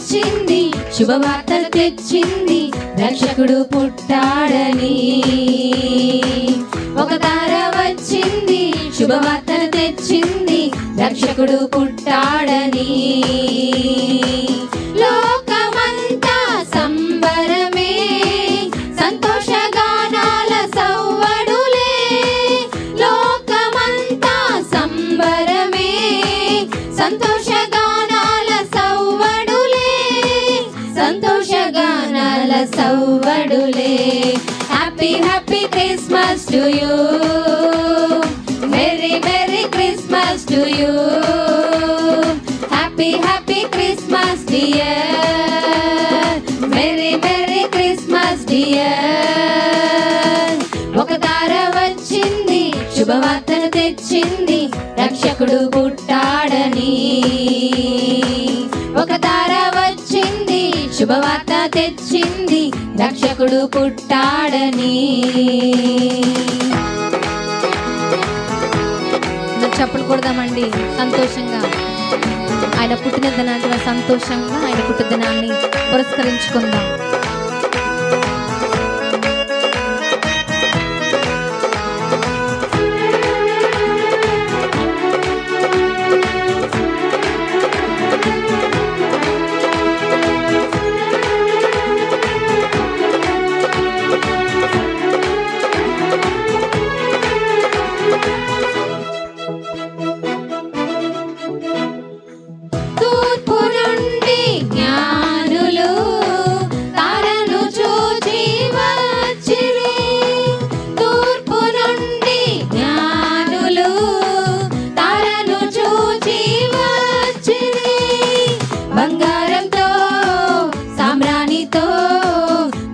వచ్చింది, శుభవార్తను తెచ్చింది, రక్షకుడు పుట్టాడని. ఒక తార వచ్చింది, శుభవార్తను తెచ్చింది, రక్షకుడు పుట్టాడని. లోకమంతా సంబరమే, సంతోషగానాల సవ్వడులే. లోకమంతా సంబరమే, సంతోషగానాల సవ్వడులే, సంతోషగానాల సవ్వడులే. Happy happy Christmas to you, merry merry Christmas to you. Happy happy Christmas dear, merry merry Christmas dear. ఒక తార వచ్చింది, శుభవార్తను తెచ్చింది, రక్షకుడు పుట్టాడని. ఒక తార వచ్చింది, శుభవార్త తెచ్చింది, రక్షకుడు పుట్టాడని. చప్పులు కొడదామండి సంతోషంగా. ఆయన పుట్టిన దినాన్ని సంతోషంగా ఆయన పుట్టిన దినాన్ని పురస్కరించుకుందాం. బంగారంతో సామ్రాణితో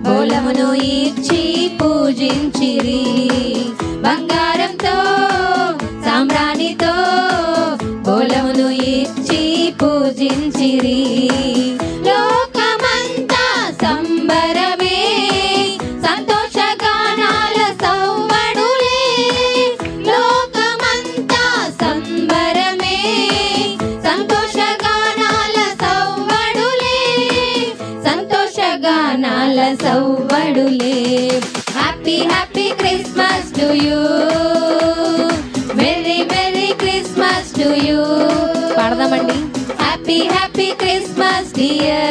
బోళమును ఇచ్చి పూజించిరి. బంగారంతో సామ్రాణితో బోళమును ఇచ్చి పూజించిరి. లోకమంతా సంబరమే, సంతోషగానాల సవ్వడులే. లోకమంతా సంబరమే, సంతోషగానాల సవ్వడులే, సంతోషగానాల సవ్వడులే. Happy happy Christmas to you, merry merry Christmas to you. పాడదామండి. Happy happy Christmas dear,